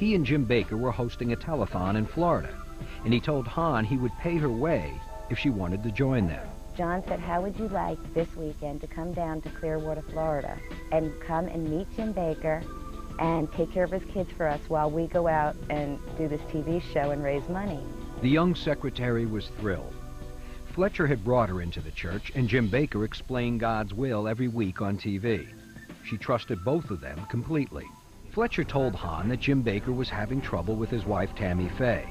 He and Jim Baker were hosting a telethon in Florida, and he told Hahn he would pay her way if she wanted to join them. John said, how would you like this weekend to come down to Clearwater, Florida, and come and meet Jim Baker and take care of his kids for us while we go out and do this TV show and raise money? The young secretary was thrilled. Fletcher had brought her into the church, and Jim Baker explained God's will every week on TV. She trusted both of them completely. Fletcher told Hahn that Jim Baker was having trouble with his wife, Tammy Faye.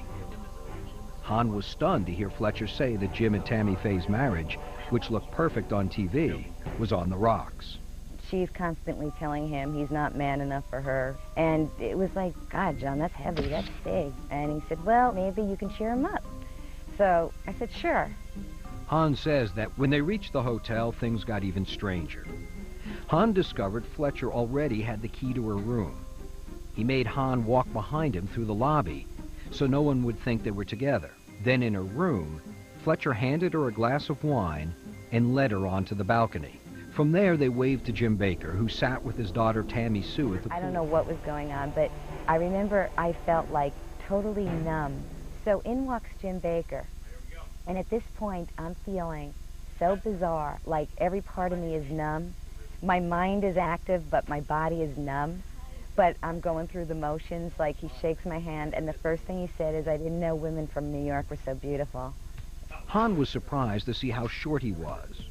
Hahn was stunned to hear Fletcher say that Jim and Tammy Faye's marriage, which looked perfect on TV, was on the rocks. She's constantly telling him he's not man enough for her. And it was like, God, John, that's heavy, that's big. And he said, well, maybe you can cheer him up. So I said, sure. Hahn says that when they reached the hotel, things got even stranger. Hahn discovered Fletcher already had the key to her room. He made Hahn walk behind him through the lobby so no one would think they were together. Then in her room, Fletcher handed her a glass of wine and led her onto the balcony. From there, they waved to Jim Baker, who sat with his daughter Tammy Sue at the pool. I don't know what was going on, but I remember I felt like totally numb. So in walks Jim Baker, and at this point, I'm feeling so bizarre, like every part of me is numb. My mind is active, but my body is numb. But I'm going through the motions, like he shakes my hand, and the first thing he said is, I didn't know women from New York were so beautiful. Hahn was surprised to see how short he was,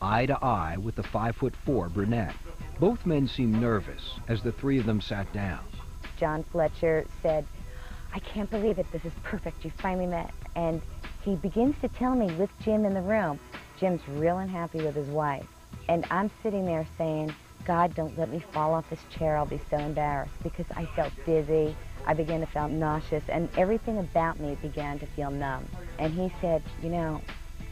eye to eye with the 5'4" brunette. Both men seemed nervous as the three of them sat down. John Fletcher said, I can't believe it, this is perfect, you finally met. And he begins to tell me with Jim in the room, Jim's real unhappy with his wife. And I'm sitting there saying, God, don't let me fall off this chair, I'll be so embarrassed, because I felt dizzy, I began to feel nauseous, and everything about me began to feel numb. And he said, you know,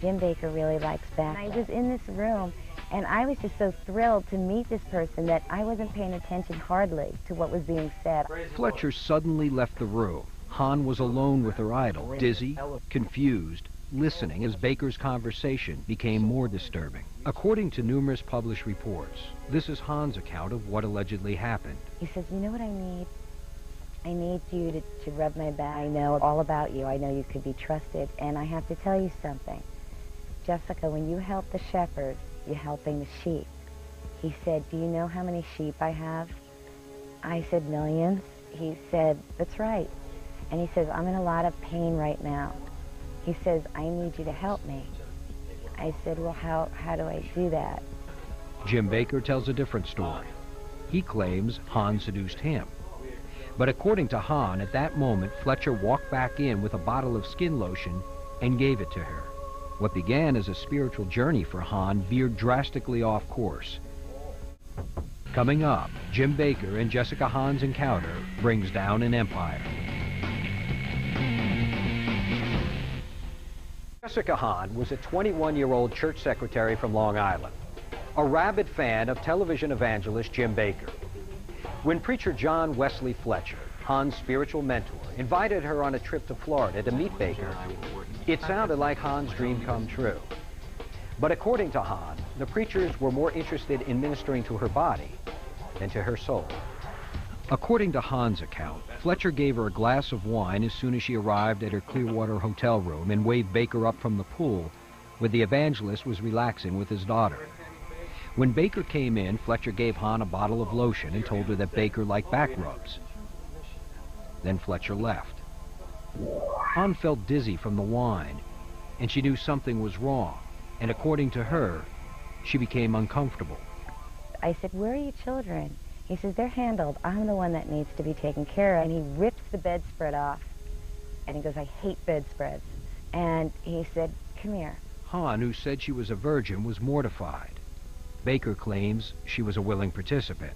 Jim Baker really likes Beth. I was in this room, and I was just so thrilled to meet this person that I wasn't paying attention hardly to what was being said. Fletcher suddenly left the room. Hahn was alone with her idol, dizzy, confused, listening as Baker's conversation became more disturbing. According to numerous published reports, this is Hahn's account of what allegedly happened. He says, you know what I need? I need you to rub my back. I know all about you. I know you could be trusted. And I have to tell you something. Jessica, when you help the shepherd, you're helping the sheep. He said, do you know how many sheep I have? I said, millions. He said, that's right. And he says, I'm in a lot of pain right now. He says, I need you to help me. I said, well, how do I do that? Jim Baker tells a different story. He claims Hahn seduced him. But according to Hahn, at that moment, Fletcher walked back in with a bottle of skin lotion and gave it to her. What began as a spiritual journey for Hahn veered drastically off course. Coming up, Jim Baker and Jessica Hahn's encounter brings down an empire. Jessica Hahn was a 21-year-old church secretary from Long Island, a rabid fan of television evangelist Jim Baker. When preacher John Wesley Fletcher, Hahn's spiritual mentor, invited her on a trip to Florida to meet Baker, it sounded like Hahn's dream come true. But according to Hahn, the preachers were more interested in ministering to her body than to her soul. According to Hahn's account, Fletcher gave her a glass of wine as soon as she arrived at her Clearwater hotel room and waved Baker up from the pool, where the evangelist was relaxing with his daughter. When Baker came in, Fletcher gave Hahn a bottle of lotion and told her that Baker liked back rubs. Then Fletcher left. Hahn felt dizzy from the wine, and she knew something was wrong, and according to her, she became uncomfortable. I said, where are your children? He says, they're handled. I'm the one that needs to be taken care of. And he rips the bedspread off. And he goes, I hate bedspreads. And he said, come here. Hahn, who said she was a virgin, was mortified. Baker claims she was a willing participant.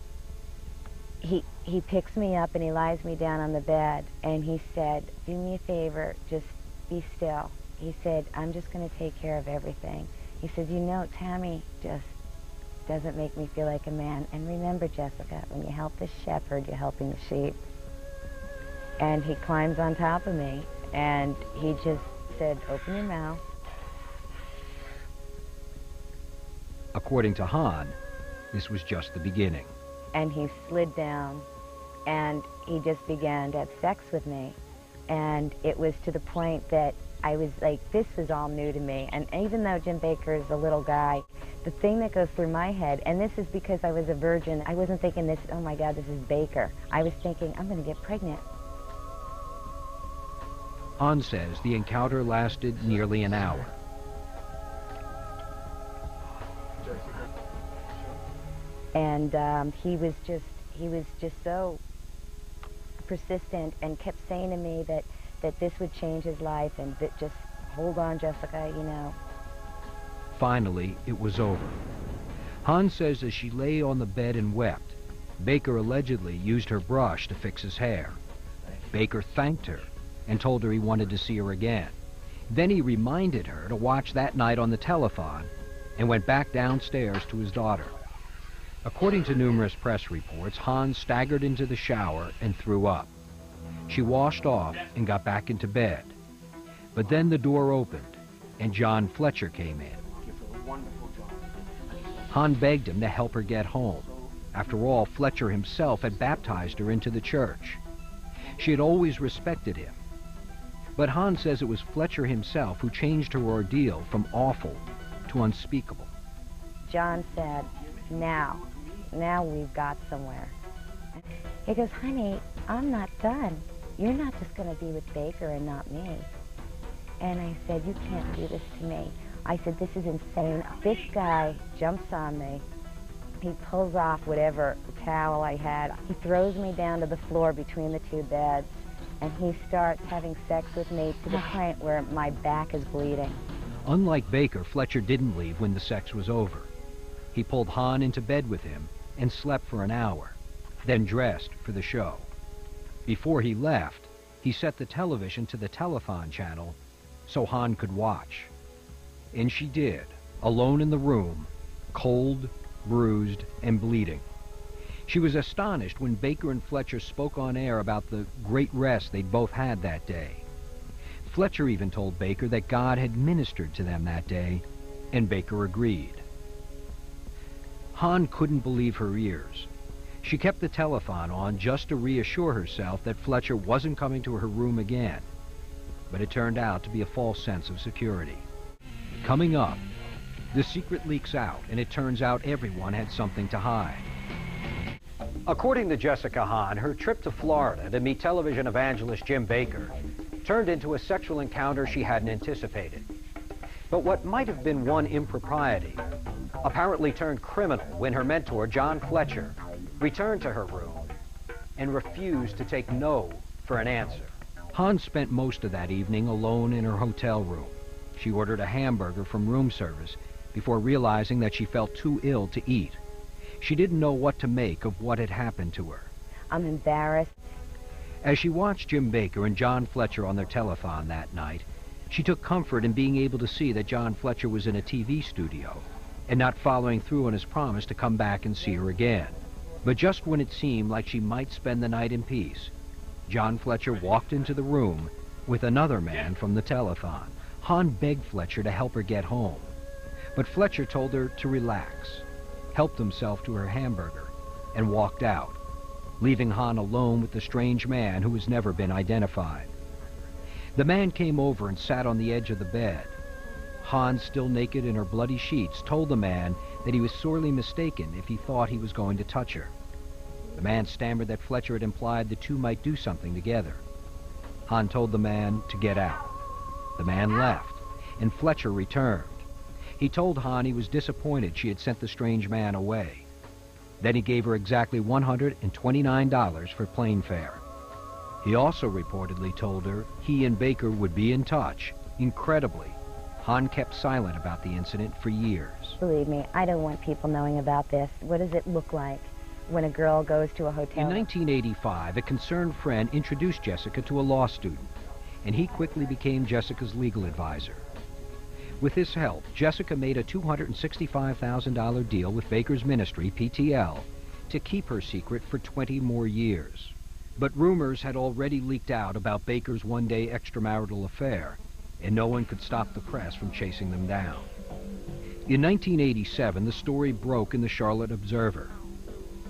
He picks me up and he lies me down on the bed. And he said, do me a favor, just be still. He said, I'm just going to take care of everything. He says, you know, Tammy just doesn't make me feel like a man. And remember, Jessica, when you help the shepherd, you're helping the sheep. And he climbs on top of me, and he just said, open your mouth. According to Hahn, this was just the beginning. And he slid down and he just began to have sex with me. And it was to the point that I was like, this was all new to me. And even though Jim Baker is a little guy, the thing that goes through my head, and this is because I was a virgin, I wasn't thinking this, oh my God, this is Baker. I was thinking, I'm going to get pregnant. Hahn says the encounter lasted nearly an hour. And he was just so persistent and kept saying to me that this would change his life, and that just hold on, Jessica, you know. Finally, it was over. Hahn says as she lay on the bed and wept, Baker allegedly used her brush to fix his hair. Baker thanked her and told her he wanted to see her again. Then he reminded her to watch that night on the telephone and went back downstairs to his daughter. According to numerous press reports, Hahn staggered into the shower and threw up. She washed off and got back into bed. But then the door opened and John Fletcher came in. Hahn begged him to help her get home. After all, Fletcher himself had baptized her into the church. She had always respected him. But Hahn says it was Fletcher himself who changed her ordeal from awful to unspeakable. John said, now we've got somewhere. He goes, honey, I'm not done. You're not just going to be with Baker and not me. And I said, you can't do this to me. I said, this is insane. This guy jumps on me. He pulls off whatever towel I had. He throws me down to the floor between the two beds, and he starts having sex with me to the point where my back is bleeding. Unlike Baker, Fletcher didn't leave when the sex was over. He pulled Hahn into bed with him and slept for an hour, then dressed for the show. Before he left, he set the television to the telethon channel so Hahn could watch. And she did, alone in the room, cold, bruised, and bleeding. She was astonished when Baker and Fletcher spoke on air about the great rest they'd both had that day. Fletcher even told Baker that God had ministered to them that day, and Baker agreed. Hahn couldn't believe her ears. She kept the telethon on just to reassure herself that Fletcher wasn't coming to her room again. But it turned out to be a false sense of security. Coming up, the secret leaks out, and it turns out everyone had something to hide. According to Jessica Hahn, her trip to Florida to meet television evangelist Jim Baker turned into a sexual encounter she hadn't anticipated. But what might have been one impropriety apparently turned criminal when her mentor, John Fletcher, returned to her room and refused to take no for an answer. Hahn spent most of that evening alone in her hotel room. She ordered a hamburger from room service before realizing that she felt too ill to eat. She didn't know what to make of what had happened to her. I'm embarrassed. As she watched Jim Baker and John Fletcher on their telethon that night, she took comfort in being able to see that John Fletcher was in a TV studio and not following through on his promise to come back and see her again. But just when it seemed like she might spend the night in peace, John Fletcher walked into the room with another man from the telethon. Hahn begged Fletcher to help her get home, but Fletcher told her to relax, helped himself to her hamburger, and walked out, leaving Hahn alone with the strange man who has never been identified. The man came over and sat on the edge of the bed. Hahn, still naked in her bloody sheets, told the man that he was sorely mistaken if he thought he was going to touch her. The man stammered that Fletcher had implied the two might do something together. Hahn told the man to get out. The man left, and Fletcher returned. He told Hahn he was disappointed she had sent the strange man away. Then he gave her exactly $129 for plane fare. He also reportedly told her he and Baker would be in touch. Incredibly, Hahn kept silent about the incident for years. Believe me, I don't want people knowing about this. What does it look like when a girl goes to a hotel? In 1985, a concerned friend introduced Jessica to a law student, and he quickly became Jessica's legal advisor. With his help, Jessica made a $265,000 deal with Baker's ministry, PTL, to keep her secret for 20 more years. But rumors had already leaked out about Baker's one-day extramarital affair, and no one could stop the press from chasing them down. In 1987, the story broke in the Charlotte Observer.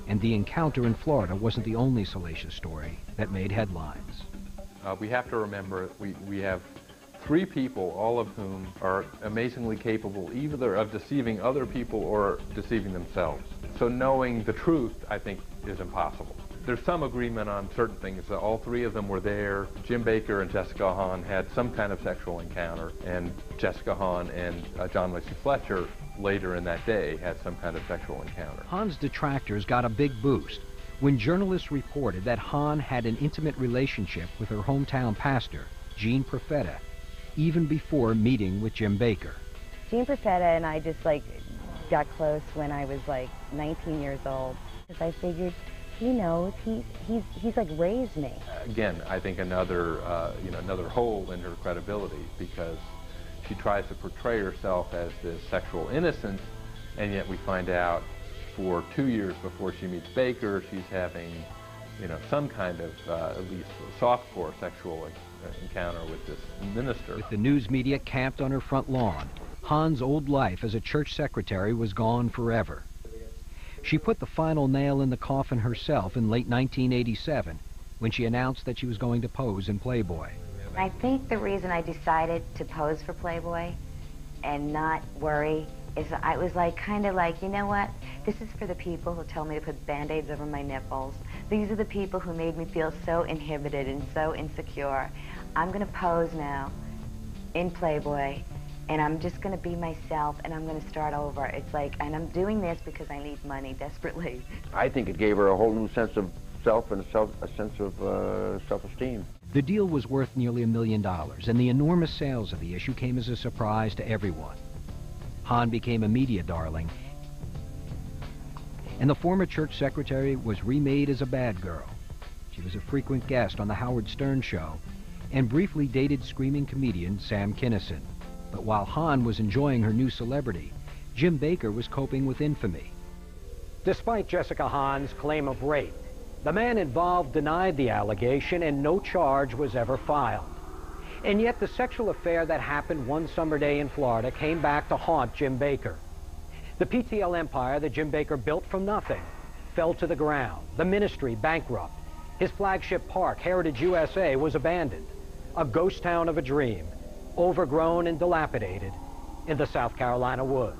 And the encounter in Florida wasn't the only salacious story that made headlines. We have to remember we have 3 people, all of whom are amazingly capable either of deceiving other people or deceiving themselves. So knowing the truth, I think, is impossible. There's some agreement on certain things. All 3 of them were there. Jim Bakker and Jessica Hahn had some kind of sexual encounter, and Jessica Hahn and John Wesley Fletcher later in that day had some kind of sexual encounter. Hahn's detractors got a big boost when journalists reported that Hahn had an intimate relationship with her hometown pastor, Gene Profeta, even before meeting with Jim Bakker. Gene Profeta and I just got close when I was 19 years old, because I figured he knows, he's raised me. Again, I think another another hole in her credibility, because she tries to portray herself as this sexual innocent, and yet we find out for 2 years before she meets Bakker, she's having, some kind of at least softcore sexual encounter with this minister. With the news media camped on her front lawn, Hahn's old life as a church secretary was gone forever. She put the final nail in the coffin herself in late 1987 when she announced that she was going to pose in Playboy. I think the reason I decided to pose for Playboy and not worry is I was you know what? This is for the people who told me to put Band-Aids over my nipples. These are the people who made me feel so inhibited and so insecure. I'm going to pose now in Playboy, and I'm just going to be myself, and I'm going to start over. It's and I'm doing this because I need money desperately. I think it gave her a whole new sense of self and a sense of self-esteem. The deal was worth nearly $1 million, and the enormous sales of the issue came as a surprise to everyone. Hahn became a media darling, and the former church secretary was remade as a bad girl. She was a frequent guest on the Howard Stern show and briefly dated screaming comedian Sam Kinison. But while Hahn was enjoying her new celebrity, Jim Bakker was coping with infamy. Despite Jessica Hahn's claim of rape, the man involved denied the allegation and no charge was ever filed. And yet the sexual affair that happened one summer day in Florida came back to haunt Jim Bakker. The PTL empire that Jim Bakker built from nothing fell to the ground. The ministry bankrupt. His flagship park, Heritage USA, was abandoned. A ghost town of a dream, overgrown and dilapidated in the South Carolina woods.